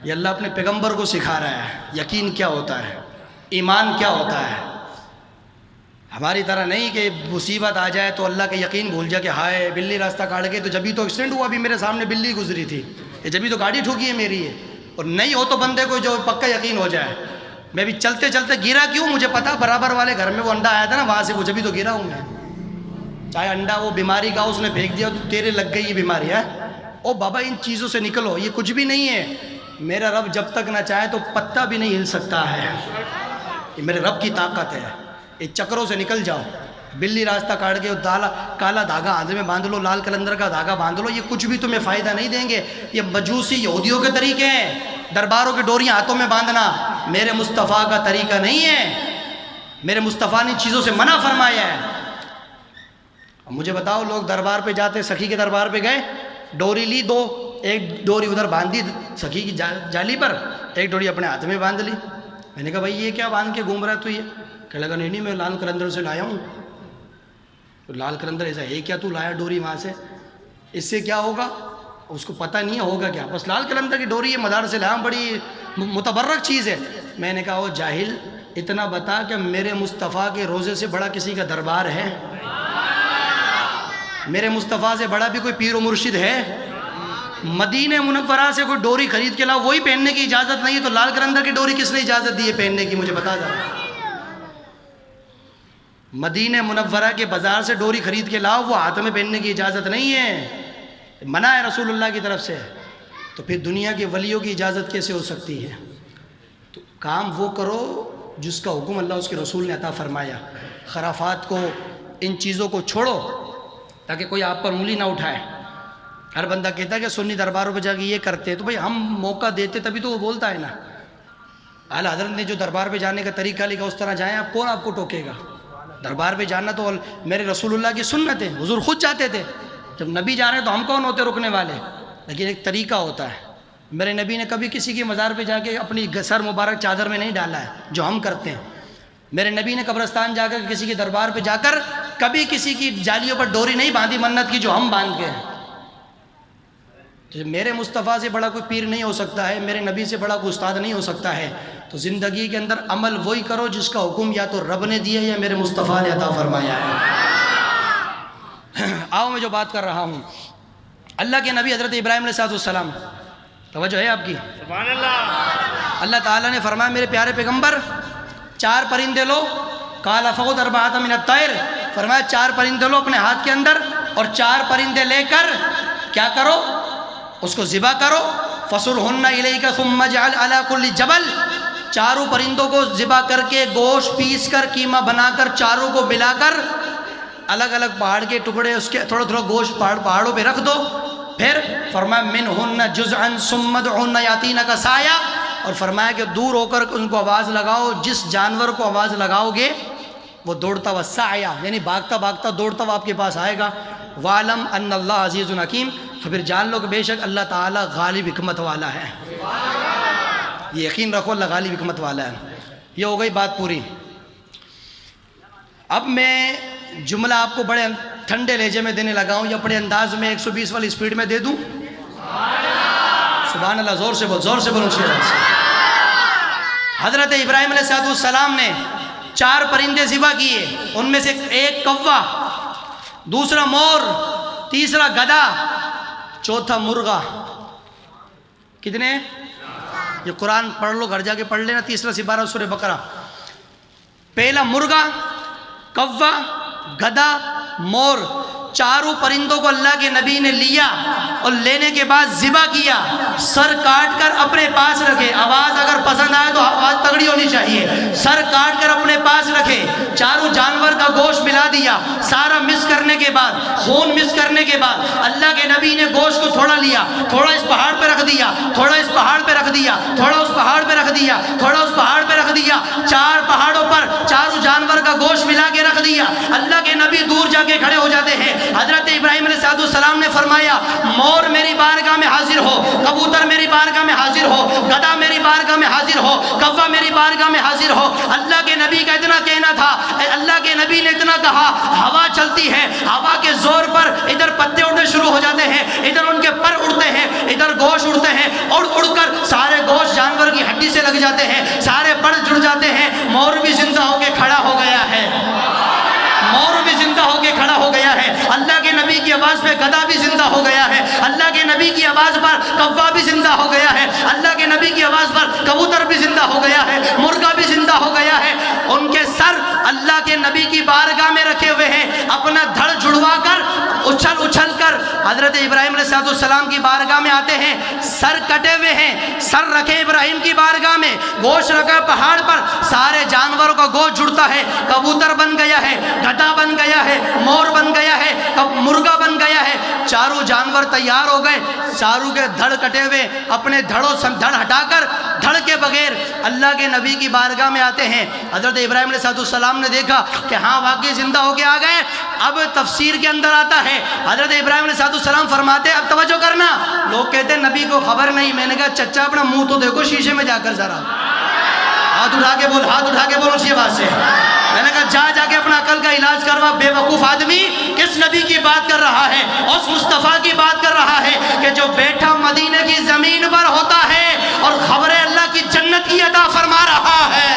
ये अल्लाह अपने पैगंबर को सिखा रहा है यकीन क्या होता है, ईमान क्या होता है। हमारी तरह नहीं कि मुसीबत आ जाए तो अल्लाह के यकीन भूल जाए कि हाय बिल्ली रास्ता काट गई तो जब भी तो एक्सीडेंट हुआ, अभी मेरे सामने बिल्ली गुजरी थी, ये जब भी तो गाड़ी ठोकी है मेरी है। और नहीं हो तो बंदे को जो पक्का यकीन हो जाए मैं भी चलते चलते गिरा क्यों, मुझे पता बराबर वाले घर में वो अंडा आया था ना, वहाँ से वो जब भी तो गिरा हूँ मैं। चाहे अंडा वो बीमारी का उसने फेंक दिया तो तेरे लग गई ये बीमारी है। ओ बाबा इन चीज़ों से निकलो, ये कुछ भी नहीं है। मेरा रब जब तक ना चाहे तो पत्ता भी नहीं हिल सकता है, ये मेरे रब की ताकत है। इस चक्रों से निकल जाओ। बिल्ली रास्ता काट के काला धागा हाथ में बांध लो, लाल कलंदर का धागा बांध लो, ये कुछ भी तुम्हें फ़ायदा नहीं देंगे। ये मजूसी यहूदियों के तरीके हैं, दरबारों की डोरियां हाथों में बांधना मेरे मुस्तफ़ा का तरीका नहीं है। मेरे मुस्तफ़ा ने चीज़ों से मना फरमाया है। अब मुझे बताओ, लोग दरबार पे जाते, सखी के दरबार पे गए, डोरी ली दो, एक डोरी उधर बांधी सखी की जाली पर, एक डोरी अपने हाथ में बांध ली। मैंने कहा भाई ये क्या बांध के घूम रहा है तू? ये कह लगा नहीं मैं लाल कलंदर से लाया हूँ। तो लाल कलंदर ऐसा है क्या, तू लाया डोरी वहाँ से, इससे क्या होगा? उसको पता नहीं है होगा क्या, बस लाल कलंदर की डोरी है, मदार से लाया, बड़ी मुतबर्रक चीज़ है। मैंने कहा वो जाहिल, इतना बता कि मेरे मुस्तफ़ा के रोज़े से बड़ा किसी का दरबार है? मेरे मुस्तफ़ा से बड़ा भी कोई पीर व मुर्शिद है? मदीने मुनव्वरा से कोई डोरी खरीद के लाओ, वही पहनने की इजाज़त नहीं है तो लाल कलंदर की डोरी किसने इजाज़त दी है पहनने की? मुझे बता जा। मदीने मुनव्वरा के बाज़ार से डोरी खरीद के लाओ, वो हाथ में पहनने की इजाज़त नहीं है, मना है रसूलुल्लाह की तरफ से। तो फिर दुनिया के वलियों की इजाज़त कैसे हो सकती है? तो काम वो करो जिसका हुक्म अल्लाह उसके रसूल ने अता फरमाया। खराफात को, इन चीज़ों को छोड़ो ताकि कोई आप पर उंगली ना उठाए। हर बंदा कहता है कि सुन्नी दरबारों पर जाके ये करते हैं, तो भाई हम मौका देते तभी तो वो बोलता है ना। आला हज़रत ने जो दरबार पे जाने का तरीका लिखा उस तरह जाएं आप, कौन आपको टोकेगा? दरबार पे जाना तो मेरे रसूलुल्लाह की सुन्नत है, हुजूर खुद जाते थे। जब नबी जा रहे हैं तो हम कौन होते रुकने वाले? लेकिन एक तरीका होता है। मेरे नबी ने कभी किसी की मज़ार पे जाके अपनी सर मुबारक चादर में नहीं डाला है जो हम करते हैं। मेरे नबी ने कब्रस्तान जाकर किसी के दरबार पे जाकर कभी किसी की जालियों पर डोरी नहीं बांधी मन्नत की जो हम बांध के। तो मेरे मुस्तफ़ा से बड़ा कोई पीर नहीं हो सकता है, मेरे नबी से बड़ा कोई उस्ताद नहीं हो सकता है। तो ज़िंदगी के अंदर अमल वही करो जिसका हुक्म या तो रब ने दिया या मेरे मुस्तफ़ा ने अता फरमाया है। आओ मैं जो बात कर रहा हूँ, अल्लाह के नबी हज़रत इब्राहीम अलैहिस्सलाम, तवज्जो है आपकी? सुभान अल्लाह। अल्लाह ताला ने फरमाया मेरे प्यारे पैगंबर 4 परिंदे लो, काला फ़ख़ुज़ अर्बअतम मिनत तैर, फरमाया 4 परिंदे लो अपने हाथ के अंदर और 4 परिंदे लेकर क्या करो, उसको ज़िबा करो। फ़सुरहुन्ना इलैका सुम्मा जअल अला कुल्ली जबल, चारों परिंदों को ज़िबा करके गोश्त पीस कर कीमा बनाकर चारों को मिलाकर अलग अलग पहाड़ के टुकड़े उसके थोड़ा थोड़ा गोश्त पहाड़ों पे रख दो। फिर फरमाया मिनहुन्ना जुज़अन सुम्मा दुउन्ना यातीना का साया, और फरमाया कि दूर होकर उनको आवाज़ लगाओ, जिस जानवर को आवाज़ लगाओगे वो दौड़ता हुआ साया यानी भागता भागता दौड़ता हुआ आपके पास आएगा। वालम अन्नल्लाह अज़ीज़ुन हकीम, तो फिर जान लो कि बेशक अल्लाह ताला गालिब हिकमत वाला है। ये यकीन रखो अल्लाह गालिब हिकमत वाला है। ये हो गई बात पूरी। अब मैं जुमला आपको बड़े ठंडे लहजे में देने लगा हूँ या बड़े अंदाज में 120 वाली स्पीड में दे दूँ? सुभान अल्लाह, जोर से बोल, जोर से बोलो। हज़रत इब्राहीम अलैहिस्सलाम ने 4 परिंदे ज़िबा किए, उनमें से एक कौवा, दूसरा मोर, तीसरा गधा, चौथा मुर्गा। कितने? ये कुरान पढ़ लो, घर जाके पढ़ लेना, 3 सिपारा सूरह बकरा। पहला मुर्गा, कौवा, गधा, मोर, चारों परिंदों को अल्लाह के नबी ने लिया और लेने के बाद ज़िबा किया, सर काट कर अपने पास रखे। आवाज़ अगर पसंद आए तो आवाज़ तगड़ी होनी चाहिए। सर काट कर अपने पास रखे, चारों जानवर का गोश्त मिला दिया, सारा मिक्स करने के बाद, खून मिक्स करने के बाद अल्लाह के नबी ने गोश्त को थोड़ा लिया, थोड़ा इस पहाड़ पे रख दिया, थोड़ा इस पहाड़ पे रख दिया, थोड़ा उस पहाड़ पे रख दिया, थोड़ा उस पहाड़ पे रख दिया। 4 पहाड़ों पर चारों जानवर का गोश्त मिला के रख दिया। अल्लाह के नबी दूर जाके खड़े हो जाते हैं। हज़रत इब्राहीम अलैहिस्सलाम ने फरमाया मोर मेरी बारगाह में हाजिर हो, कबूतर मेरी बारगाह में हाजिर हो, गधा मेरी बारगाह में हाजिर हो, कौवा मेरी बारगाह में हाजिर हो। अल्लाह के नबी का इतना कहना था, अल्लाह के नबी ने इतना कहा, हवा चलती है, हवा के जोर पर इधर पत्ते उड़ने शुरू हो जाते हैं, इधर उनके पर उड़ते हैं, इधर गोश्त उड़ते हैं, और उड़कर सारे गोश्त नबी की आवाज़ पर कौवा भी जिंदा हो गया है, अल्लाह के नबी की आवाज़ पर कबूतर भी जिंदा हो गया है, मुर्गा भी जिंदा हो गया है। उनके सर अल्लाह के नबी की बारगाह में रखे हुए हैं, अपना धड़ जुड़वा कर उछल उछल कर हज़रत इब्राहीम अलैहिस्सलाम की बारगाह में आते हैं। सर कटे हुए हैं, सर रखे इब्राहीम की बारगाह में, गोश्त रखा पहाड़ पर, सारे जानवरों का गोश्त जुड़ता है, कबूतर बन गया है, गधा बन गया है, मोर बन गया है, मुर्गा बन गया है, चारों जानवर तैयार हो गए। चारों के धड़ कटे हुए अपने धड़ों से धड़ हटाकर धड़ के बगैर अल्लाह के नबी की बारगाह में आते हैं। हज़रत इब्राहीम अलैहिस्सलाम ने देखा कि हाँ वाकई जिंदा होके आ गए। अब तफसीर के अंदर आता है, हज़रत इब्राहीम अलैहिस्सलाम फरमाते, अब तवज्जो करना, लोग कहते हैं नबी को खबर नहीं। मैंने कहा चच्चा अपना मुंह तो देखो शीशे में जाकर जरा, हाथ उठा के बोल, हाथ उठा के बोलो अच्छी बात से। मैंने कहा जा जाके अपना अकल का इलाज करवा, बेवकूफ़ आदमी किस नबी की बात कर रहा है, उस मुस्तफ़ा की बात कर रहा है कि जो बैठा मदीने की ज़मीन पर होता है और खबरें अल्लाह की जन्नत की अता फरमा रहा है।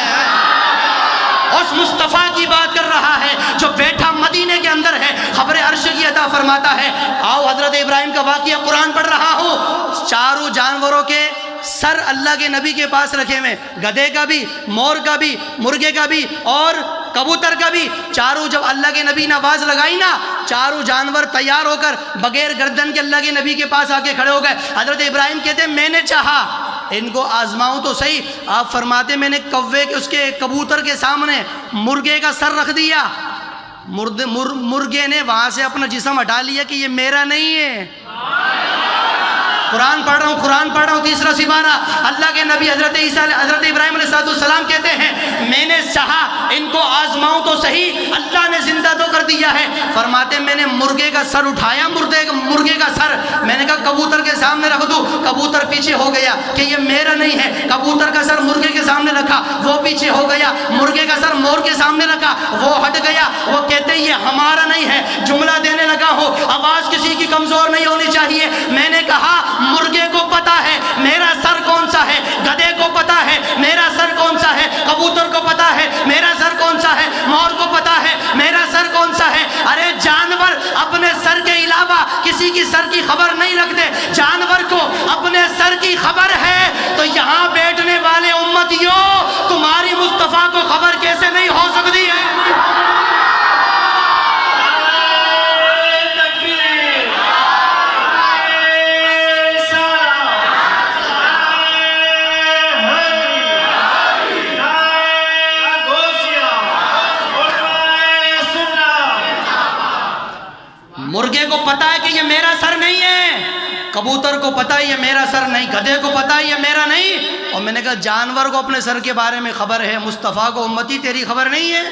उस मुस्तफ़ा की बात कर रहा है जो बैठा मदीने के अंदर है, खबरें अर्श की अता फरमाता है। आओ हज़रत इब्राहीम का वाक़िया कुरान पढ़ रहा हूँ। चारों जानवरों के सर अल्लाह के नबी के पास रखे हुए, गधे का भी, मोर का भी, मुर्गे का भी और कबूतर का भी। चारों जब अल्लाह के नबी ने आवाज़ लगाई ना, चारों जानवर तैयार होकर बगैर गर्दन के अल्लाह के नबी के पास आके खड़े हो गए। हज़रत इब्राहीम कहते मैंने चाहा इनको आजमाऊं तो सही। आप फरमाते मैंने कौवे के उसके कबूतर के सामने मुर्गे का सर रख दिया, मुर्गे ने वहाँ से अपना जिस्म हटा लिया कि ये मेरा नहीं है। कुरान पढ़ रहा हूँ, कुरान पढ़ रहा हूँ, तीसरा सिपारा। अल्लाह के नबी हज़रत ईसा हज़रत इब्राहीम अलैहिस्सलाम कहते हैं मैंने चाहा इनको आजमाऊं तो सही, अल्लाह ने जिंदा तो कर दिया है। फरमाते मैंने मुर्गे का सर उठाया, मुर्गे का सर मैंने कहा कबूतर के सामने रख दूँ, कबूतर पीछे हो गया कि ये मेरा नहीं है। कबूतर का सर मुर्गे के सामने रखा, वो पीछे हो गया। मुर्गे का सर मोर के सामने रखा, वो हट गया। वो कहते ये हमारा नहीं है। जुमला देने लगा हो, आवाज़ किसी की कमज़ोर नहीं होनी चाहिए। मैंने कहा मुर्गे को पता है मेरा सर कौन सा है, गधे को पता है मेरा सर कौन सा है, कबूतर को पता है मेरा सर कौन सा है, मोर को पता है मेरा सर कौन सा है। अरे जानवर अपने सर के अलावा किसी की सर की खबर नहीं रखते, जानवर को अपने सर की खबर है। तो यहाँ बैठने वाले उम्मतियों, तुम्हारी मुस्तफ़ा को खबर कैसे नहीं हो सकती है? मुर्गे को पता है कि ये मेरा सर नहीं है, कबूतर को पता है ये मेरा सर नहीं, गधे को पता है ये मेरा नहीं। और मैंने कहा जानवर को अपने सर के बारे में खबर है, मुस्तफ़ा को उम्मती तेरी खबर नहीं है?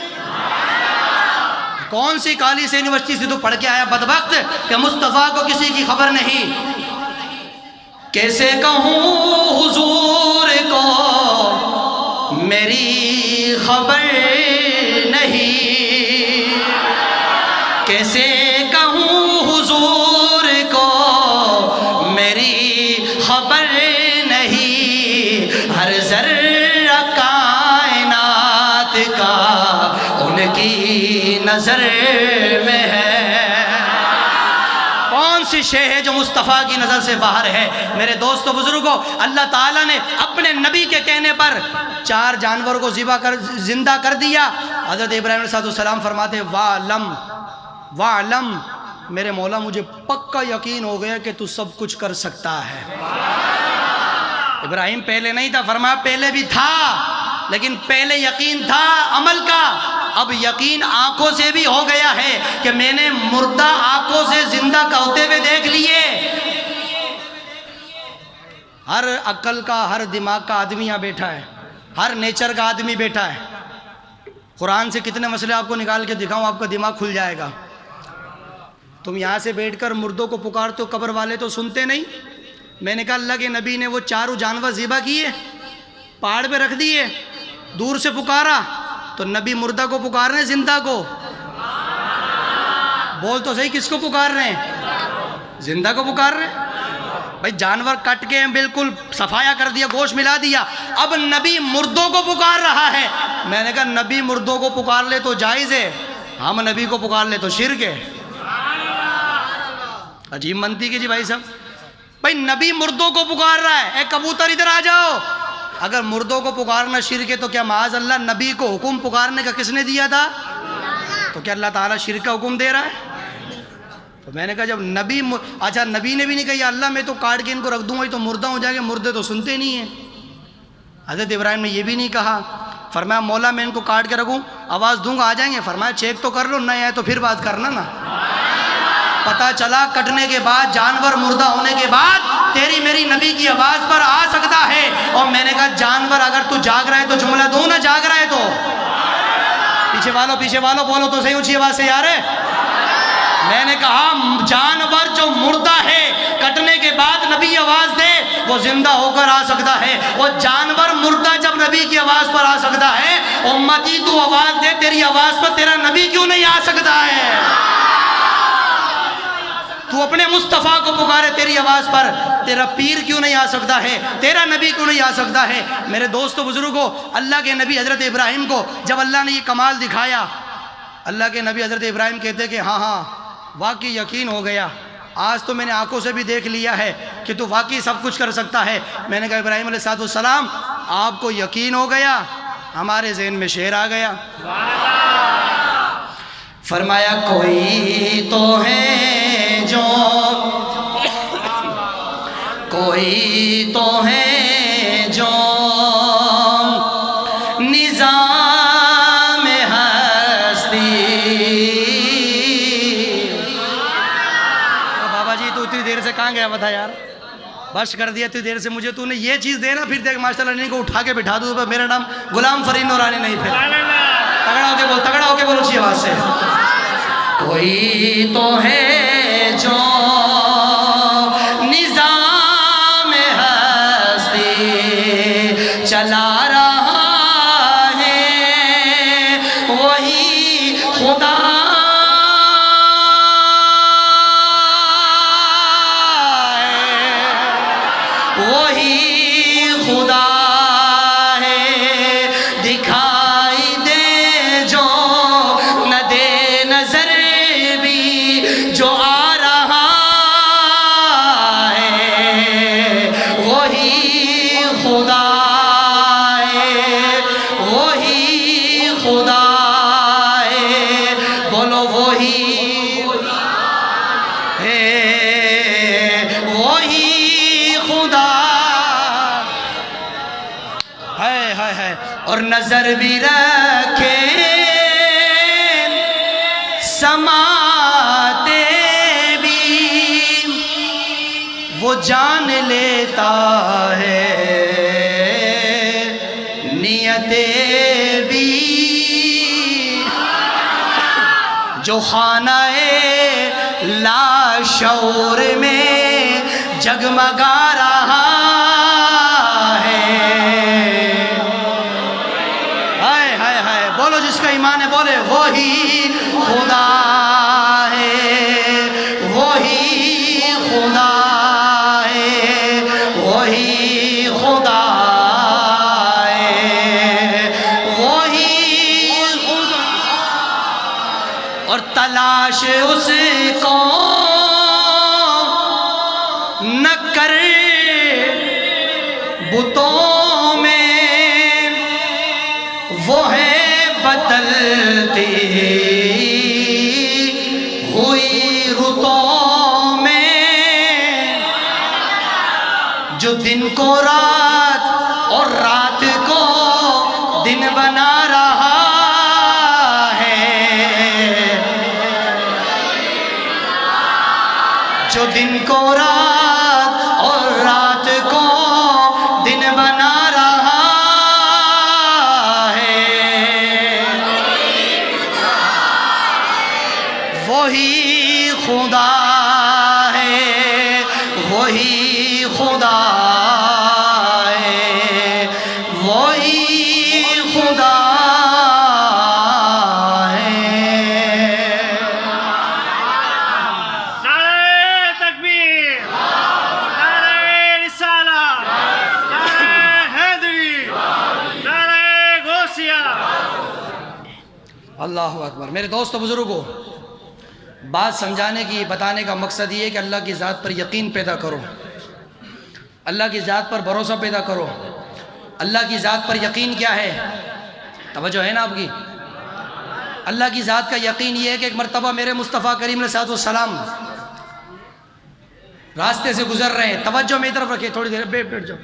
कौन सी काली से यूनिवर्सिटी से तो पढ़ के आया बदबख्त कि मुस्तफ़ा को किसी की खबर नहीं। कैसे कहूँ हुजूर को मेरी खबर नहीं, कैसे कहूँ हुजूर को मेरी खबर नहीं। हर ज़र्रा कायनात का उनकी नज़र में है। कौन सी शे है जो मुस्तफ़ा की नज़र से बाहर है? मेरे दोस्तों बुजुर्गों, अल्लाह ताला ने अपने नबी के कहने पर 4 जानवरों को जिंदा कर दिया। हज़रत इब्राहीम अलैहिस्सलाम फरमाते वालम मेरे मौला मुझे पक्का यकीन हो गया कि तू सब कुछ कर सकता है। इब्राहीम पहले नहीं था, फरमाया पहले भी था, लेकिन पहले यकीन था अमल का, अब यकीन आंखों से भी हो गया है कि मैंने मुर्दा आंखों से जिंदा होते हुए देख लिए। हर अक्ल का, हर दिमाग का आदमी यहाँ बैठा है, हर नेचर का आदमी बैठा है। कुरान से कितने मसले आपको निकाल के दिखाऊं, आपका दिमाग खुल जाएगा। तुम यहाँ से बैठकर मुर्दों को पुकारते हो, कब्र वाले तो सुनते नहीं। मैंने कहा अल्लाह के नबी ने वो 4 जानवर ज़िबा किए, पहाड़ पे रख दिए, दूर से पुकारा तो नबी मुर्दा को पुकार रहे हैं, जिंदा को? बोल तो सही, किसको पुकार रहे हैं? जिंदा को पुकार रहे हैं। भाई जानवर कट के बिल्कुल सफाया कर दिया, गोश्त मिला दिया, अब नबी मुर्दों को पुकार रहा है। मैंने कहा नबी मुर्दों को पुकार ले तो जायज़ है, हम नबी को पुकार ले तो शिर्क है। अजीब मनती की जी भाई साहब। भाई नबी मुर्दों को पुकार रहा है, ए कबूतर इधर आ जाओ। अगर मुर्दों को पुकारना शिर्क है तो क्या माज़ अल्लाह नबी को हुक्म पुकारने का किसने दिया था? तो क्या अल्लाह ताला शिर्क का हुक्म दे रहा है? तो मैंने कहा जब नबी, अच्छा नबी ने भी नहीं कहा अल्लाह मैं तो काट के इनको रख दूंगा ये तो मुर्दा हो जाएंगे, मुर्दे तो सुनते नहीं हैं। हज़रत इब्राहिम ने ये भी नहीं कहा, फरमाया मौला मैं इनको काट के रखूँ, आवाज़ दूंगा आ जाएंगे, फरमाया चेक तो कर लो, नहीं आए तो फिर बात करना ना। पता चला कटने के बाद, जानवर मुर्दा होने के बाद तेरी मेरी नबी की आवाज़ पर आ सकता है। और मैंने कहा जानवर अगर तू जाग रहा है तो जुमला दो ना, जाग रहा है तो। पीछे वालों बोलो तो सही ऊंची आवाज़ से यार है। मैंने कहा जानवर जो मुर्दा है कटने के बाद नबी आवाज़ दे वो जिंदा होकर आ सकता है। वो जानवर मुर्दा जब नबी की आवाज़ पर आ सकता है, उम्मती तू आवाज़ दे तेरी आवाज़ पर तेरा नबी क्यों नहीं आ सकता है? तू अपने मुस्तफ़ा को पुकारे तेरी आवाज़ पर, तेरा पीर क्यों नहीं आ सकता है? तेरा नबी क्यों नहीं आ सकता है? मेरे दोस्तों बुजुर्गों, अल्लाह के नबी हज़रत इब्राहिम को जब अल्लाह ने ये कमाल दिखाया, अल्लाह के नबी हज़रत इब्राहिम कहते कि हाँ हाँ वाकई यकीन हो गया, आज तो मैंने आंखों से भी देख लिया है कि तू वाकई सब कुछ कर सकता है। मैंने कहा इब्राहिम अलैहिस्सलाम आपको यकीन हो गया, हमारे ज़हन में शेर आ गया। फरमाया कोई तो है जो, कोई तो है जो निज़ाम हस्ती। बाबा जी तू इतनी देर से कहाँ गया बता यार, बस कर दिया इतनी देर से, मुझे तूने ये चीज़ देना फिर देख माशाल्लाह नहीं को उठा के बिठा दूँ। मेरा नाम गुलाम फरीद नूरानी नहीं, फिर तगड़ा होके बोलो अच्छी आवाज़ से। कोई तो है जो निज़ाम हस्ती चला रहा है, वही खुदा है, वही खुदा है। दिखाई दे जो न दे नजर जो आ रहा है, वही खुदा है, वही खुदा है। बोलो वही है, वही खुदा है। और नजर भी रखे समाते भी वो जान लेता है, नियते भी जो खानाए लाशौर में जगमगा रहा है। हाय हाय हाय बोलो जिसका ईमान है बोले वही खुदा है, वही खुदा है, वही खुदा है, वही खुदा। और तलाश उसको न कर बुतों में, वो है बदलती हुई रुतों में, जो दिन को रात और रात को दिन बना रहा है, जो दिन को रात और रात को दिन बना रहा है, वही खुदा है, वही खुदा है, वही खुदा है। नारे तकबीर, नारे रिसालत, नारे हैदरी, नारे गौसिया। अल्लाह अकबर। मेरे दोस्तों बुजुर्गों, बात समझाने की बताने का मकसद ये है कि अल्लाह की ज़ात पर यकीन पैदा करो। अल्लाह की ज़ात पर भरोसा पैदा करो। अल्लाह की ज़ात पर यकीन क्या है? तवज्जो है ना आपकी? अल्लाह की ज़ात का यकीन ये है कि एक मरतबा मेरे मुस्तफ़ा करीम अलैहिस्सलाम रास्ते से गुजर रहे हैं। तवज्जो मेरी तरफ रखिए, थोड़ी देर बैठ जाओ।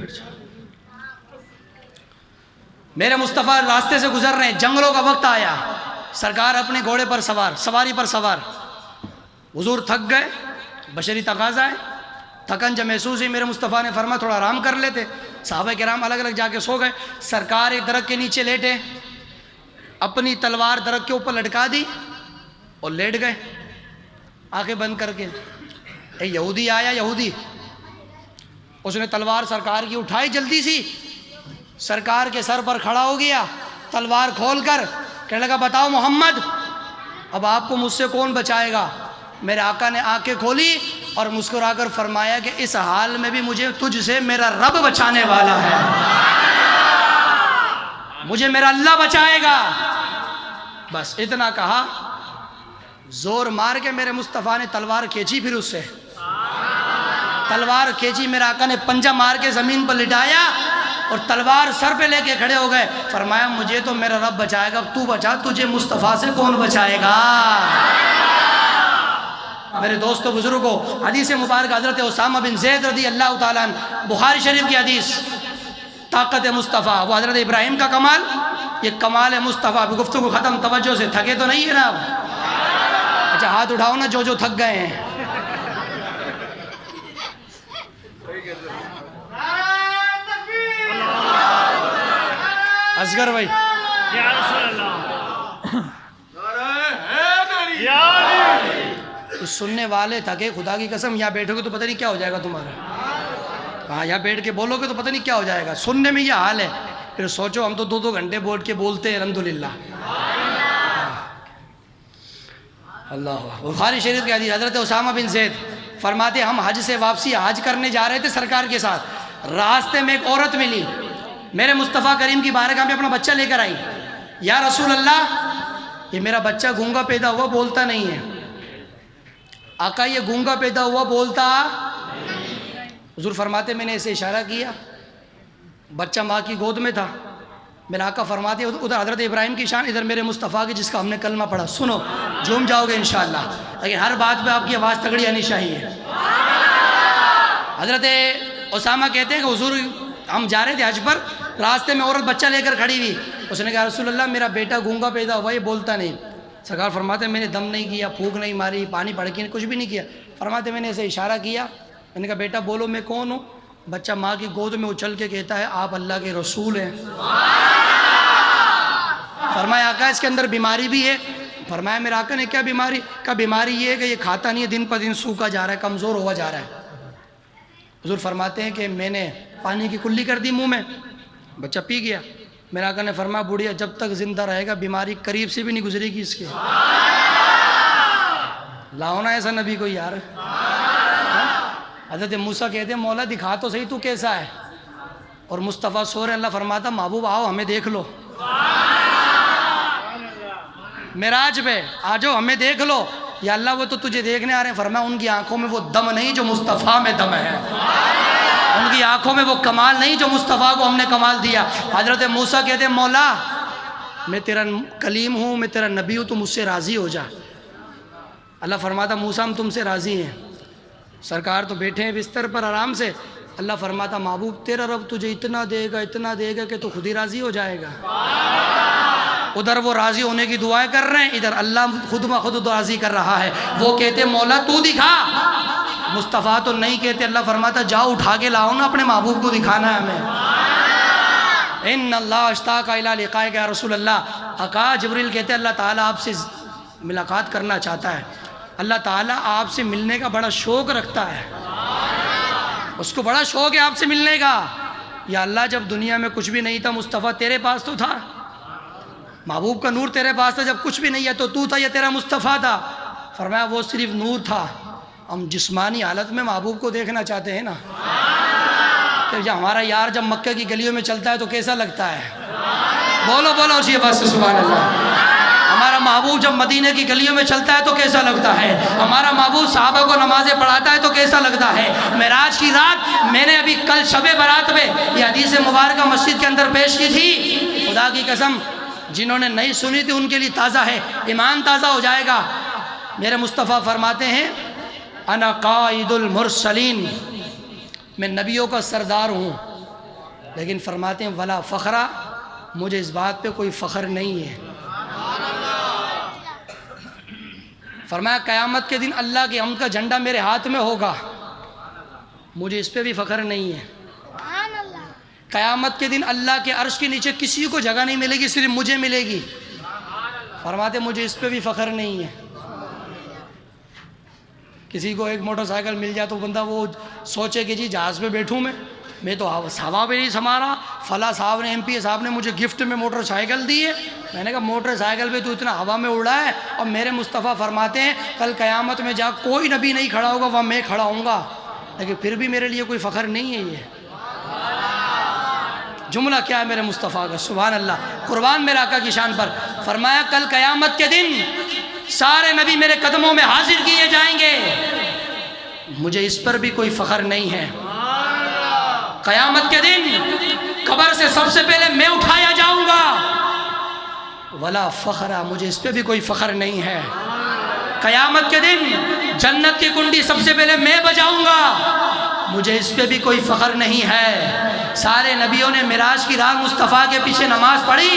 मेरे मुस्तफ़ा रास्ते से गुजर रहे हैं, जंगलों का वक्त आया, सरकार अपने घोड़े पर सवार, सवारी पर सवार। हुजूर थक गए, बशरी तकाज़ा है, थकन जब महसूस हुई मेरे मुस्तफ़ा ने फरमाया थोड़ा आराम कर लेते। सहाबा किराम अलग अलग जाके सो गए। सरकार एक दरख्त के नीचे लेटे, अपनी तलवार दरख्त के ऊपर लटका दी और लेट गए आंखें बंद करके। एक यहूदी आया, यहूदी, उसने तलवार सरकार की उठाई, जल्दी सी सरकार के सर पर खड़ा हो गया, तलवार खोलकर कहने लगा बताओ मोहम्मद, अब आपको मुझसे कौन बचाएगा? मेरे आका ने आंखें खोली और मुस्कुराकर फरमाया कि इस हाल में भी मुझे तुझसे मेरा रब बचाने वाला है, मुझे मेरा अल्लाह बचाएगा। बस इतना कहा, जोर मार के मेरे मुस्तफ़ा ने तलवार खींची, फिर उससे तलवार खींची, मेरे आका ने पंजा मार के ज़मीन पर लिटाया और तलवार सर पे लेके खड़े हो गए। फरमाया मुझे तो मेरा रब बचाएगा, तू बचा, तुझे मुस्तफ़ा से कौन बचाएगा? मेरे दोस्तों बुजुर्गों, हदीस मुबारक हज़रत उसामा बिन ज़ैद रज़ी अल्लाह ताला अन्हु, बुखारी शरीफ की हदीस, ताकत मुस्तफ़ा, वो हज़रत इब्राहिम का कमाल, ये कमाल है मुस्तफ़ा। अभी गुफ्तगू ख़त्म, तवज्जो से, थके तो नहीं है ना आप? अच्छा हाथ उठाओ ना जो थक गए हैं। असगर भाई, या रसूल अल्लाह, तो सुनने वाले थके, खुदा की कसम यहाँ बैठोगे तो पता नहीं क्या हो जाएगा तुम्हारा। हाँ, यहाँ बैठ के बोलोगे तो पता नहीं क्या हो जाएगा। सुनने में ये हाल है, फिर सोचो हम तो 2-2 घंटे बैठ के बोलते हैं अल्हम्दुलिल्लाह। अल्लाह। बुखारी शरीफ की हदीस, हज़रत उसामा बिन ज़ैद फरमाते हम हज से वापसी, हज करने जा रहे थे सरकार के साथ, रास्ते में एक औरत मिली, मेरे मुस्तफ़ा करीम की बारगाह में अपना बच्चा लेकर आई। या रसूल अल्लाह, ये मेरा बच्चा गूंगा पैदा हुआ, बोलता नहीं है। आका ये गूंगा पैदा हुआ, बोलता। हुजूर फरमाते मैंने ऐसे इशारा किया, बच्चा माँ की गोद में था। मेरे आका फरमाते उधर हज़रत इब्राहिम की शान, इधर मेरे मुस्तफ़ा की जिसका हमने कलमा पढ़ा। सुनो, झूम जाओगे इंशाअल्लाह, लेकिन हर बात पे आपकी आवाज़ तगड़ी आनी चाहिए। हज़रत उसामा कहते हैं कि हुजूर हम जा रहे थे हज पर, रास्ते में औरत बच्चा लेकर खड़ी हुई, उसने कहा रसूल अल्लाह मेरा बेटा गूंगा पैदा हुआ, ये बोलता नहीं। सरकार फरमाते मैंने दम नहीं किया, फूंक नहीं मारी, पानी पड़ के कुछ भी नहीं किया। फरमाते मैंने ऐसे इशारा किया, मैंने कहा बेटा बोलो मैं कौन हूँ? बच्चा माँ की गोद में उछल के कहता है आप अल्लाह के रसूल हैं। फरमाया आका इसके अंदर बीमारी भी है। फरमाया मेरे आका ने क्या बीमारी? का बीमारी ये है कि ये खाता नहीं है, दिन पर दिन सूखा जा रहा है, कमज़ोर हुआ जा रहा है। हुजूर फरमाते हैं कि मैंने पानी की कुल्ली कर दी मुंह में, बच्चा पी गया। मेरे आका ने फरमाया बुढ़िया जब तक जिंदा रहेगा बीमारी करीब से भी नहीं गुजरेगी इसके। लाओ ना ऐसा नबी को यार। हज़रत मूसा कहते हैं मौला दिखा तो सही तू कैसा है, और मुस्तफ़ा सो रहे, अल्लाह फरमाता महबूब आओ हमें देख लो, मेराज पे आ जाओ हमें देख लो। या अल्लाह वो तो तुझे देखने आ रहे हैं। फरमाया उनकी आंखों में वो दम नहीं जो मुस्तफ़ा में दम है, उनकी आंखों में वो कमाल नहीं जो मुस्तफ़ा को हमने कमाल दिया। हज़रत मूसा कहते हैं मौला मैं तेरा कलीम हूँ, मैं तेरा नबी हूँ, तू मुझसे राज़ी हो जा। अल्लाह फरमाता मूसा हम तुमसे राज़ी हैं। सरकार तो बैठे हैं बिस्तर पर आराम से। अल्लाह फरमाता महबूब तेरा रब तुझे इतना देगा कि तू खुद ही राज़ी हो जाएगा। उधर वो राज़ी होने की दुआएं कर रहे हैं, इधर अल्लाह खुद ब खुद राज़ी कर रहा है। वो कहते मौला तू दिखा, मुस्तफ़ा तो नहीं कहते। अल्लाह फरमाता जाओ उठा के लाओ ना, अपने महबूब को दिखाना है हमें। इन्नल्लाह अश्ताक़ इला लिक़ाइक या रसूल अल्लाह। अका जिब्रील कहते अल्लाह ताला आपसे मुलाकात करना चाहता है, अल्लाह ताला आपसे मिलने का बड़ा शौक़ रखता है, उसको बड़ा शौक़ है आपसे मिलने का। या अल्लाह जब दुनिया में कुछ भी नहीं था मुस्तफ़ा तेरे पास तो था, महबूब का नूर तेरे पास था, जब कुछ भी नहीं है तो तू था या तेरा मुस्तफ़ा था। फरमाया वो सिर्फ नूर था, हम जिस्मानी हालत में महबूब को देखना चाहते हैं ना। तो जब हमारा यार जब मक्के की गलियों में चलता है तो कैसा लगता है? बोलो बोलो उसी बात से सुभान अल्लाह। हमारा महबूब जब मदीने की गलियों में चलता है तो कैसा लगता है, हमारा महबूब सहाबा को नमाज़ें पढ़ाता है तो कैसा लगता है। मेराज की रात मैंने अभी कल शबे बारात में ये हदीस मुबारक मस्जिद के अंदर पेश की थी। खुदा की कसम जिन्होंने नहीं सुनी थी उनके लिए ताज़ा है, ईमान ताज़ा हो जाएगा। मेरे मुस्तफ़ा फरमाते हैं अना काइदुल मुरसलीन, मैं नबियों का सरदार हूँ, लेकिन फरमाते हैं वला फ़खरा, मुझे इस बात पे कोई फ़ख्र नहीं है। फरमाया क़यामत के दिन अल्लाह के हमद का झंडा मेरे हाथ में होगा, मुझे इस पे भी फ़ख्र नहीं है। क़यामत के दिन अल्लाह के अर्श के नीचे किसी को जगह नहीं मिलेगी, सिर्फ मुझे मिलेगी। फरमाते मुझे इस पे भी फ़ख्र नहीं है। किसी को एक मोटरसाइकिल मिल जाए तो बंदा वो सोचे कि जी जहाज़ पे बैठूं मैं तो हवा पे नहीं समा रहा, फला साहब ने MP साहब ने मुझे गिफ्ट में मोटरसाइकिल दी है। मैंने कहा मोटरसाइकिल पे तो इतना हवा में उड़ा है, और मेरे मुस्तफ़ा फरमाते हैं कल क़यामत में जा कोई नबी नहीं खड़ा होगा, वहाँ मैं खड़ा होऊंगा, लेकिन फिर भी मेरे लिए कोई फ़ख्र नहीं है। ये जुमला क्या है मेरे मुस्तफ़ा का, सुभान अल्लाह, कुर्बान मेरे आका की शान पर। फरमाया कल क़यामत के दिन सारे नबी मेरे कदमों में हाजिर किए जाएंगे, मुझे इस पर भी कोई फ़ख्र नहीं है। क़यामत के दिन कब्र से सबसे पहले मैं उठाया जाऊंगा, वला फ़ख्रा, मुझे इस पे भी कोई फ़ख्र नहीं है। क़यामत के दिन जन्नत की कुंडी सबसे पहले मैं बजाऊंगा, मुझे इस पे भी कोई फ़ख्र नहीं है। सारे नबियों ने मिराज की रात मुस्तफ़ा के पीछे नमाज पढ़ी,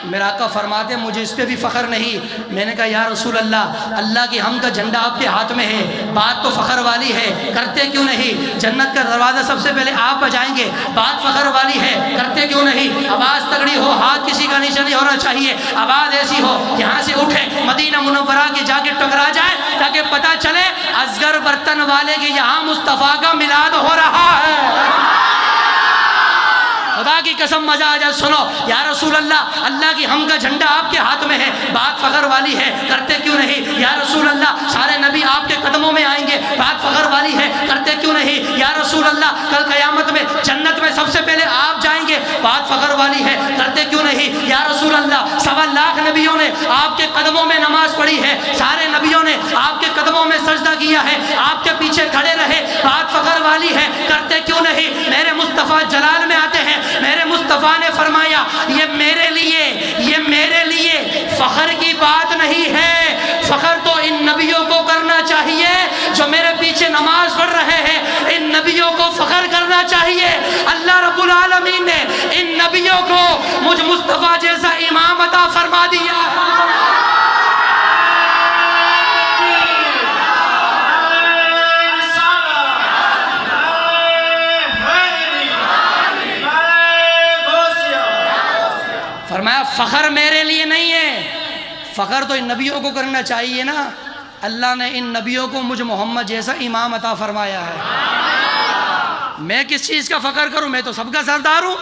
मेरा आका फरमाते मुझे इस पे भी फ़ख्र नहीं। मैंने कहा या रसूल अल्लाह, अल्लाह की हम का झंडा आपके हाथ में है, बात तो फ़ख्र वाली है, करते क्यों नहीं? जन्नत का दरवाज़ा सबसे पहले आप बजाएंगे, बात फ़ख्र वाली है, करते क्यों नहीं? आवाज़ तगड़ी हो, हाथ किसी का नीचे नहीं होना चाहिए, आवाज़ ऐसी हो यहाँ से उठे मदीना मुनव्वरा के जाके टकरा जाए, ताकि पता चले असगर बर्तन वाले के यहाँ मुस्तफ़ा का मिलाद हो रहा है। खुदा की कसम मजा आ जाए। सुनो या रसूल अल्लाह, अल्लाह की हम का झंडा आपके हाथ में है, बात फ़ख्र वाली है, करते क्यों नहीं? या रसूल अल्लाह, सारे नबी आपके कदमों में आएंगे, बात फ़ख्र वाली है, करते क्यों नहीं? या रसूल अल्लाह, कल क़यामत में जन्नत में सबसे पहले आप जाएंगे, बात फ़ख्र वाली है, करते क्यों नहीं? या रसूल अल्लाह, 1.25 लाख नबियों ने आपके कदमों में नमाज पढ़ी है, सारे नबियों ने आपके कदमों में सजदा किया है, आपके पीछे खड़े रहे, बात फ़ख्र वाली है, करते क्यों नहीं? मेरे मुस्तफ़ा जलाल में आते हैं, मेरे मुस्तफ़ा ने फरमाया ये मेरे लिए फ़ख्र की बात नहीं है, फ़ख्र तो इन नबियों को करना चाहिए जो मेरे पीछे नमाज पढ़ रहे हैं, इन नबियों को फ़ख्र करना चाहिए। अल्लाह रब्बुल आलमीन ने इन नबियों को मुझ मुस्तफ़ा जैसा इमाम अता फरमा दिया। फरमाया फ़ख्र मेरे लिए नहीं है, फ़ख्र तो इन नबियों को करना चाहिए ना। अल्लाह ने इन नबियों को मुझ मोहम्मद जैसा इमाम अता फरमाया है। मैं किस चीज़ का फ़ख्र करूं? मैं तो सबका सरदार हूँ।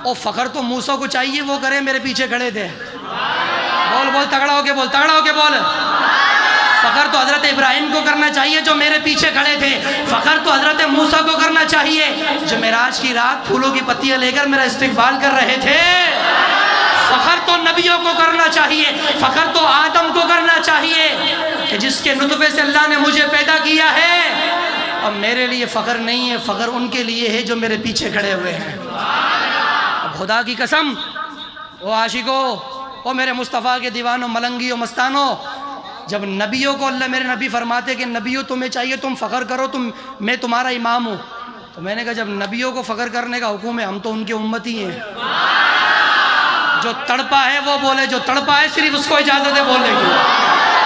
और फ़ख्र तो मूसा को चाहिए, वो करे, मेरे पीछे खड़े थे। बोल बोल तगड़ा होके बोल, तगड़ा होके बोल। फ़ख्र तो हज़रत इब्राहिम को करना चाहिए जो मेरे पीछे खड़े थे। फ़ख्र तो हज़रत मूसा को करना चाहिए जो मेराज की रात फूलों की पत्तियाँ लेकर मेरा इस्तिक़बाल कर रहे थे। फ़ख्र तो नबियों को करना चाहिए, फ़ख्र तो आदम को करना चाहिए कि जिसके नुतफ़े से अल्लाह ने मुझे पैदा किया है। और मेरे लिए फ़ख्र नहीं है, फ़ख्र उनके लिए है जो मेरे पीछे खड़े हुए हैं। अब खुदा की कसम, ओ आशिको, ओ मेरे मुस्तफ़ा के दीवानों, मलंगियों, मस्तानों, जब नबियों को अल्लाह, मेरे नबी फरमाते कि नबियों तुम्हें चाहिए तुम फ़ख्र करो, मैं तुम्हारा इमाम हूँ, तो मैंने कहा जब नबियों को फ़ख्र करने का हुक्म है, हम तो उनके उम्मती हैं। जो तड़पा है वो बोले, जो तड़पा है सिर्फ उसको इजाज़त है बोलने की।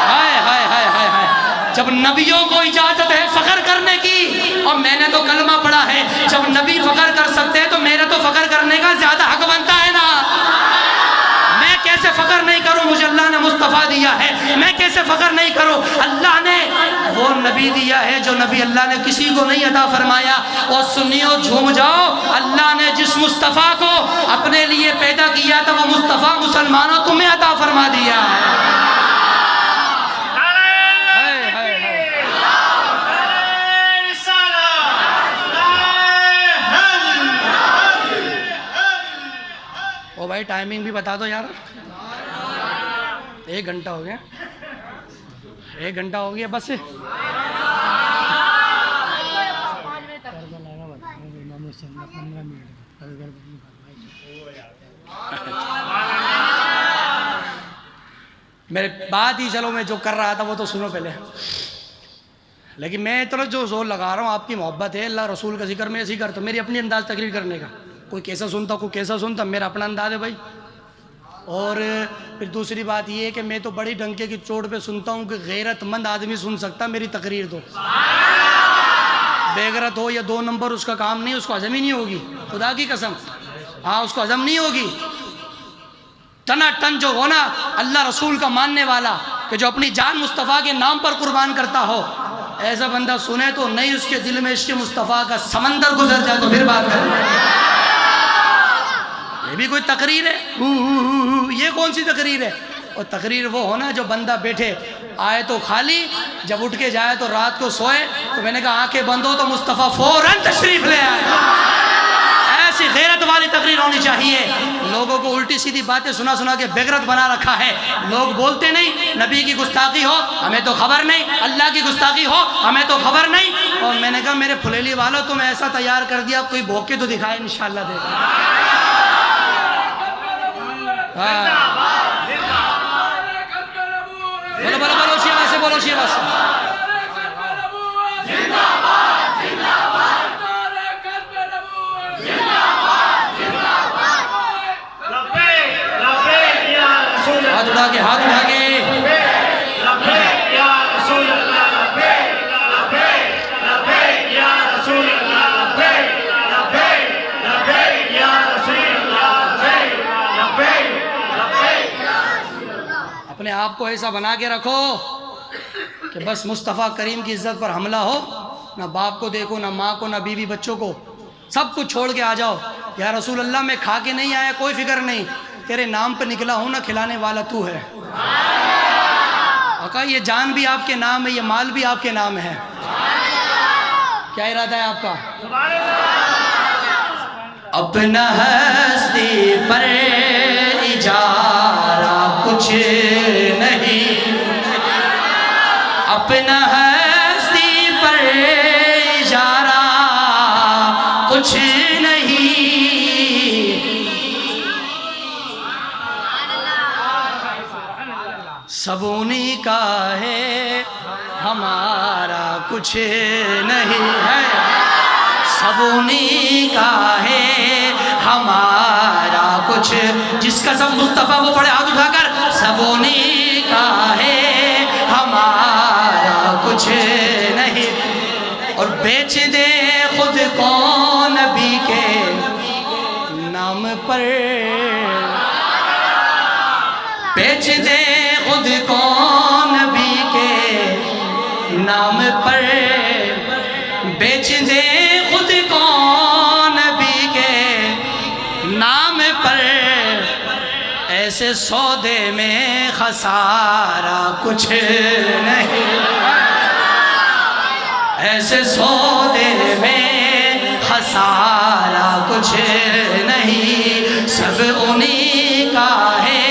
हाय हाय हाय हाय हाय, जब नबियों को इजाज़त है फ़ख्र करने की, और मैंने तो कलमा पढ़ा है, जब नबी फ़ख्र कर सकते हैं तो मेरा तो फ़ख्र करने का ज़्यादा हक बनता है ना। मैं कैसे फ़ख्र नहीं करूं? मुझे अल्लाह ने मुस्तफ़ा दिया है, मैं कैसे फ़ख्र नहीं करूं? अल्लाह ने वो नबी दिया है जो नबी अल्लाह ने किसी को नहीं अता फरमाया। और सुन्नियों झूम जाओ, अल्लाह ने जिस मुस्तफ़ा को अपने लिए पैदा किया था वो मुस्तफ़ा मुसलमानों तुम्हें अता फरमा दिया है। ओ भाई टाइमिंग भी बता दो यार। 1 घंटा हो गया, 1 घंटा हो गया बस। मेरे बात ही चलो, मैं जो कर रहा था वो तो सुनो पहले। लेकिन मैं चलो जो जोर लगा रहा हूँ, आपकी मोहब्बत है, अल्लाह रसूल का जिक्र मैं ऐसे ही करता हूँ, मेरी अपनी अंदाज़ तकरीर करने का। कोई कैसा सुनता, कोई कैसा सुनता, मेरा अपना अंदाज़ है भाई। और फिर दूसरी बात ये है कि मैं तो बड़ी डंके की चोट पे सुनता हूँ कि गैरतमंद आदमी सुन सकता मेरी तकरीर, तो बेगैरत हो या 2 नंबर उसका काम नहीं, उसको हजम ही नहीं होगी, खुदा की कसम। हाँ, उसको हजम नहीं होगी। टना टन जो हो ना अल्लाह रसूल का मानने वाला, कि जो अपनी जान मुस्तफ़ा के नाम पर कुर्बान करता हो, ऐसा बंदा सुने तो नहीं उसके दिल में इश्क़ मुस्तफ़ा का समंदर गुजर जाए तो फिर बात करें। ये भी कोई तकरीर है? ये कौन सी तकरीर है? और तकरीर वो हो ना जो बंदा बैठे आए तो खाली, जब उठ के जाए तो रात को सोए। तो मैंने कहा आंखें बंद हो तो मुस्तफ़ा फौरन तशरीफ ले आए। ऐसी गैरत वाली तकरीर होनी चाहिए। लोगों को उल्टी सीधी बातें सुना सुना के बेगरत बना रखा है। लोग बोलते नहीं, नबी की गुस्ताखी हो हमें तो खबर नहीं, अल्लाह की गुस्ताखी हो हमें तो खबर नहीं। और मैंने कहा मेरे फुलेली वालों, तुम ऐसा तैयार कर दिया, कोई भोग के तो दिखाए, इंशाल्लाह देगा। बोलो बोलो बोलो शिवा से, बोलो शिवा से। हाथ उठा के, हाथ उठा के। अपने आप को ऐसा बना के रखो कि बस मुस्तफ़ा करीम की इज्जत पर हमला हो, ना बाप को देखो, ना माँ को, ना बीवी बच्चों को, सब कुछ छोड़ के आ जाओ। या रसूल अल्लाह मैं खा के नहीं आया, कोई फिक्र नहीं, तेरे नाम पे निकला हूं ना, खिलाने वाला तू है। आका ये जान भी आपके नाम है, ये माल भी आपके नाम है। क्या इरादा है आपका? अपना हस्ती पर इजारा कुछ नहीं, अपना हस्ती पर इजारा कुछ नहीं, सब उन्हीं का है हमारा कुछ नहीं है, सब उन्हीं का है हमारा कुछ। जिसका सब मुस्तफ़ा वो पढ़े हाथ उठाकर, सब उन्हीं का है हमारा कुछ नहीं। और बेच दे खुद को नबी के नाम पर, बेच दे खुद को नबी के नाम पर, बेच दे खुद को नबी के नाम पर। ऐसे सौदे में खसारा कुछ नहीं, ऐसे सौदे में खसारा कुछ नहीं, सब उन्हीं का है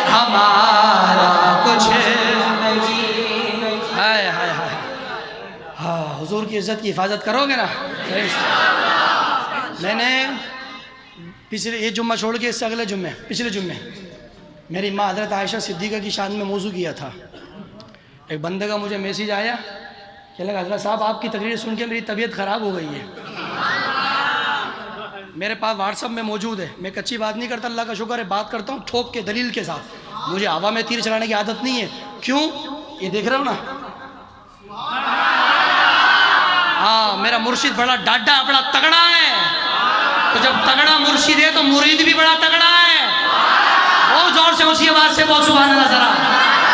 हमारा कुछ नहीं। हाय हाय हाय। हाँ, हुजूर की इज्जत की हिफाजत करोगे ना? मैंने पिछले ये जुम्मा छोड़ के इससे अगले जुम्मे, पिछले जुम्मे मेरी माँ हज़रत आयशा सिद्दीक़ा की शान में मौजू किया था। एक बंदे का मुझे मैसेज आया कि लगा हज़रत साहब आपकी तकरीर सुन के मेरी तबीयत ख़राब हो गई है। मेरे पास व्हाट्सअप में मौजूद है, मैं कच्ची बात नहीं करता, अल्लाह का शुक्र है, बात करता हूँ ठोक के दलील के साथ। मुझे हवा में तीर चलाने की आदत नहीं है। क्यों? ये देख रहे हो ना, हाँ मेरा मुर्शिद बड़ा डाडा, बड़ा तगड़ा है। तो जब तगड़ा मुर्शिद है तो मुरीद भी बड़ा तगड़ा है। बहुत जोर से ऊंची आवाज से बोल सुभान अल्लाह जरा।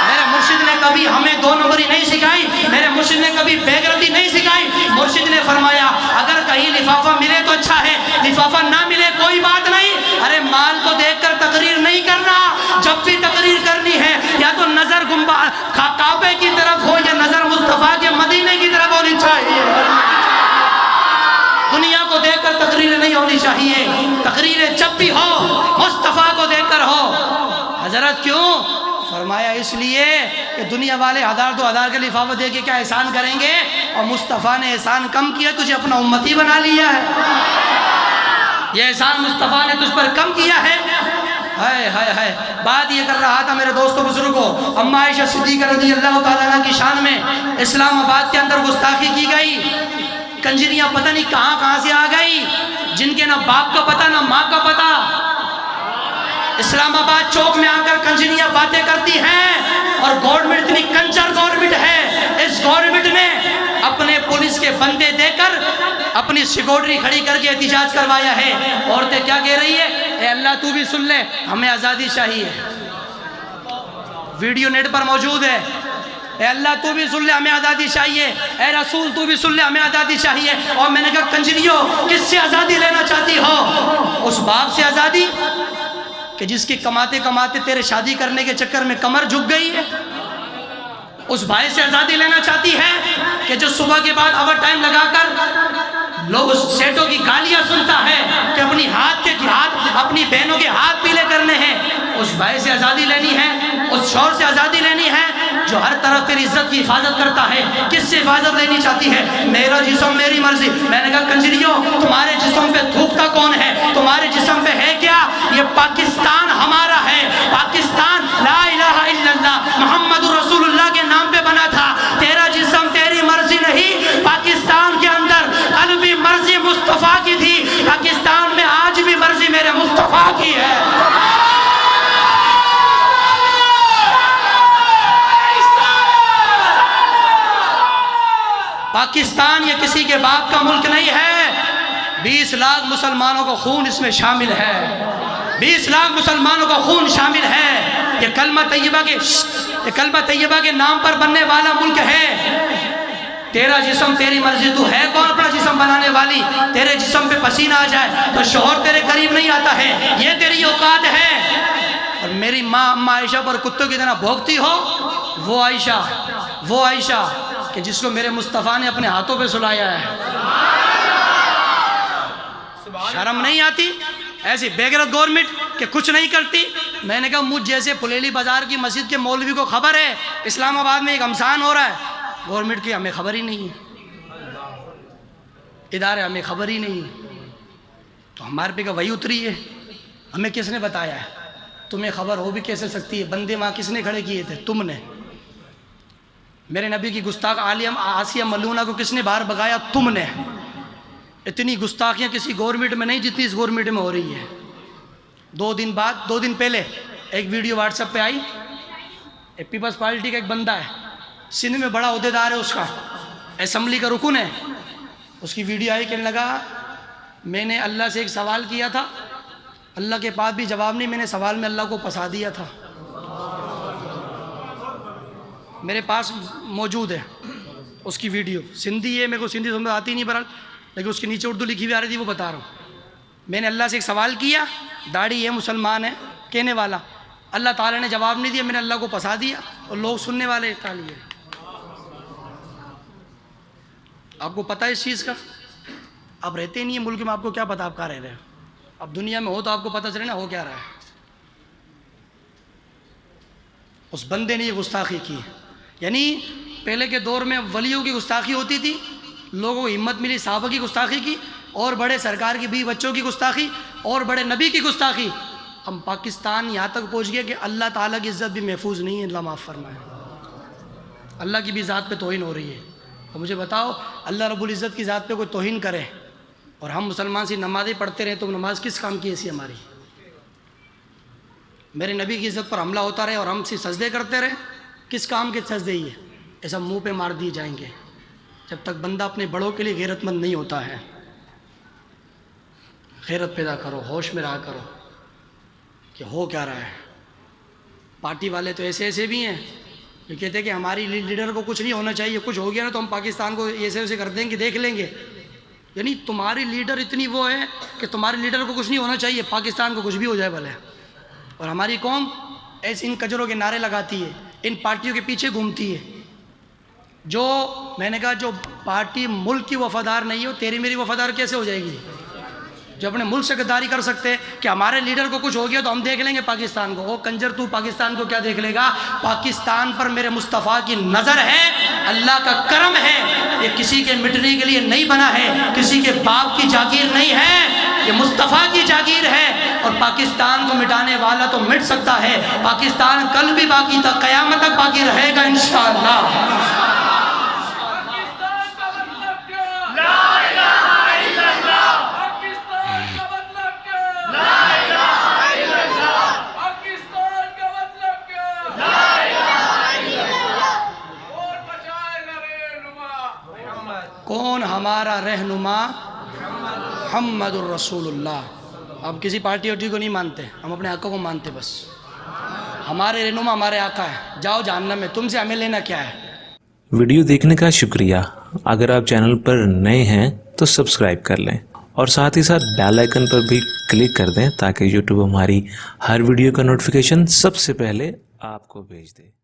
मेरे मुर्शिद ने कभी हमें 2 नंबरी नहीं सिखाई, मेरे मुर्शिद ने कभी बेगरती नहीं सिखाई। मुर्शिद ने फरमाया अगर कहीं लिफाफा मिले तो अच्छा है, लिफाफा ना मिले कोई बात नहीं। अरे माल को देखकर तकरीर नहीं करना, जब भी तकरीर करनी है या तो नजर काबे की तरफ हो या नजर मुस्तफा के मदीने की तरफ होनी चाहिए। दुनिया को देखकर तकरीरें नहीं होनी चाहिए। तकरीरें जब भी हो मुस्तफा को देखकर हो। हजरत क्यों? फरमाया इसलिए कि दुनिया वाले 1000-2000 के लिफाफा दे के क्या एहसान करेंगे, और मुस्तफ़ा ने एहसान कम किया, तुझे अपना उम्मती बना लिया है। ये एहसान मुस्तफ़ा ने तुझ पर कम किया है। हाय हाय हाय। बात ये कर रहा था मेरे दोस्तों बुजुर्गों, अम्मा आयशा सिद्दीक़ा रज़ी अल्लाह ताला अन्हा की शान में इस्लामाबाद के अंदर गुस्ताखी की गई। कंजरियाँ पता नहीं कहाँ से आ गई, जिनके ना बाप का पता ना माँ का पता। इस्लामाबाद चौक में आकर कंजरियाँ बातें करती हैं, और गवर्नमेंट इतनी कंजर गवर्नमेंट है, इस गवर्नमेंट ने अपने पुलिस के बंदे देकर अपनी सिक्योरिटी खड़ी करके एहतिजाज करवाया है। औरतें क्या कह रही है, ए अल्लाह तू भी सुन ले, हमें आज़ादी चाहिए। वीडियो नेट पर मौजूद है। ए अल्लाह तू भी सुन ले, हमें आज़ादी चाहिए। ए रसूल तू भी सुन ले, हमें आज़ादी चाहिए। और मैंने कहा कंजरियों, किससे आज़ादी लेना चाहती हो? उस बाप से आज़ादी कि जिसकी कमाते कमाते तेरे शादी करने के चक्कर में कमर झुक गई है? उस भाई से आज़ादी लेना चाहती है कि जो सुबह के बाद ओवर टाइम लगाकर लोग उस सेठों की गालियां सुनता है कि अपनी अपनी बहनों के हाथ पीले करने हैं? उस भाई से आज़ादी लेनी है? उस शौहर से आज़ादी लेनी है जो हर तरफ तेरी इज्जत की हिफाजत करता है? किससे हिफाजत लेनी चाहती है? मेरा जिस्म मेरी मर्जी। मैंने कहा कंजरियों, तुम्हारे जिस्म पे थूकता कौन है? तुम्हारे जिस्म पे है क्या? ये पाकिस्तान हमारा है। पाकिस्तान ला इलाहा इल्लल्लाह मुहम्मदुर रसूलुल्लाह के नाम पे बना था। तेरा जिस्म तेरी मर्जी नहीं, पाकिस्तान के अंदर कल भी मर्जी मुस्तफ़ा की थी, पाकिस्तान में आज भी मर्जी मेरे मुस्तफ़ा की है। पाकिस्तान ये किसी के बाप का मुल्क नहीं है। 20 लाख मुसलमानों का खून इसमें शामिल है। 20 लाख मुसलमानों का खून शामिल है। ये कलमा तैयबा के नाम पर बनने वाला मुल्क है। तेरा जिस्म तेरी मर्जी। तू है कौन अपना जिस्म बनाने वाली? तेरे जिस्म पे पसीना आ जाए तो शौहर तेरे करीब नहीं आता है, ये तेरी औकात है। और मेरी माँ अम्मा आयशा पर कुत्तों की तरह भोंकती हो, वो आयशा कि जिसको मेरे मुस्तफ़ा ने अपने हाथों पे सुलाया है। शर्म नहीं आती? ऐसी बेगैरत गवर्नमेंट कि कुछ नहीं करती। मैंने कहा मुझ जैसे फुलेली बाजार की मस्जिद के मौलवी को खबर है इस्लामाबाद में एक घमसान हो रहा है, गवर्नमेंट की हमें खबर ही नहीं है, इदारे हमें खबर ही नहीं है। तो हमारे पे का वही उतरी है, हमें किसने बताया है? तुम्हें खबर हो भी कैसे सकती है? बंदे वहाँ किसने खड़े किए थे? तुमने। मेरे नबी की गुस्ताख आसिया मलूना को किसने बाहर भगाया? तुमने। इतनी गुस्ताखियाँ किसी गवर्नमेंट में नहीं जितनी इस गवर्नमेंट में हो रही है। 2 दिन पहले एक वीडियो व्हाट्सएप पे आई। पीपल्स पार्टी का एक बंदा है, सिंध में बड़ा ओहदेदार है, उसका असम्बली का रुकन है। उसकी वीडियो आई, कहने लगा मैंने अल्लाह से एक सवाल किया था, अल्लाह के पास भी जवाब नहीं, मैंने सवाल में अल्लाह को फंसा दिया था। मेरे पास मौजूद है उसकी वीडियो। सिंधी है, मेरे को सिंधी समझ आती नहीं बहरहाल, लेकिन उसके नीचे उर्दू लिखी हुई आ रही थी, वो बता रहा हूँ। मैंने अल्लाह से एक सवाल किया, दाढ़ी है, मुसलमान है कहने वाला, अल्लाह ताला ने जवाब नहीं दिया, मैंने अल्लाह को फंसा दिया और लोग सुनने वाले ताली है। आपको पता है इस चीज़ का? आप रहते नहीं है मुल्क में, आपको क्या पता आप कहाँ रह रहे हो? अब दुनिया में हो तो आपको पता चले ना हो क्या रहा है। उस बंदे ने ये गुस्ताखी की। यानी पहले के दौर में वलियों की गुस्ताखी होती थी, लोगों को हिम्मत मिली साहबा की गुस्ताखी की, और बड़े सरकार की बीवी बच्चों की गुस्ताखी, और बड़े नबी की गुस्ताखी। हम पाकिस्तान यहाँ तक पहुँच गए कि अल्लाह ताला की इज़्ज़त भी महफूज नहीं है। अल्लाह माफ़ फरमाए, अल्लाह की भी ज़ात पे तौहीन हो रही है। तो मुझे बताओ, अल्लाह रब्बुल इज़्ज़त की ज़ात पे कोई तौहीन करे और हम मुसलमान सी नमाज़ें पढ़ते रहे, तो नमाज किस काम की ऐसी हमारी? मेरे नबी की इज़्ज़त पर हमला होता रहे और हम सी सजदे करते रहे, किस काम के सजदे? ही है ऐसा मुंह पे मार दिए जाएंगे जब तक बंदा अपने बड़ों के लिए गैरतमंद नहीं होता है। गैरत पैदा करो, होश में रहा करो कि हो क्या रहा है। पार्टी वाले तो ऐसे भी हैं जो कहते हैं कि हमारी लीडर को कुछ नहीं होना चाहिए, कुछ हो गया ना तो हम पाकिस्तान को ऐसे कर देंगे, देख लेंगे। यानी तुम्हारी लीडर इतनी वो है कि तुम्हारे लीडर को कुछ नहीं होना चाहिए, पाकिस्तान को कुछ भी हो जाए भले। और हमारी कौम ऐसे इन कजरों के नारे लगाती है, इन पार्टियों के पीछे घूमती है। जो मैंने कहा जो पार्टी मुल्क की वफादार नहीं हो, तेरी मेरी वफादार कैसे हो जाएगी? जो अपने मुल्क से गद्दारी कर सकते हैं कि हमारे लीडर को कुछ हो गया तो हम देख लेंगे पाकिस्तान को। ओ कंजर, तू पाकिस्तान को क्या देख लेगा? पाकिस्तान पर मेरे मुस्तफ़ा की नज़र है, अल्लाह का करम है। ये किसी के मिटने के लिए नहीं बना है, किसी के बाप की जागीर नहीं है, ये मुस्तफ़ा की जागीर है। और पाकिस्तान को मिटाने वाला तो मिट सकता है, पाकिस्तान कल भी बाकी था, क़यामत तक बाकी रहेगा इंशाअल्लाह। कौन हमारा रहनुमा? मुहम्मदुर रसूलुल्लाह। अब किसी पार्टी वार्टी को नहीं मानते, हम अपने आका को मानते बस। हमारे रहनुमा हमारे आका है, जाओ जहन्नम में, तुमसे हमें लेना क्या है। वीडियो देखने का शुक्रिया। अगर आप चैनल पर नए हैं तो सब्सक्राइब कर लें और साथ ही साथ बेल आइकन पर भी क्लिक कर दें ताकि यूट्यूब हमारी हर वीडियो का नोटिफिकेशन सबसे पहले आपको भेज दे।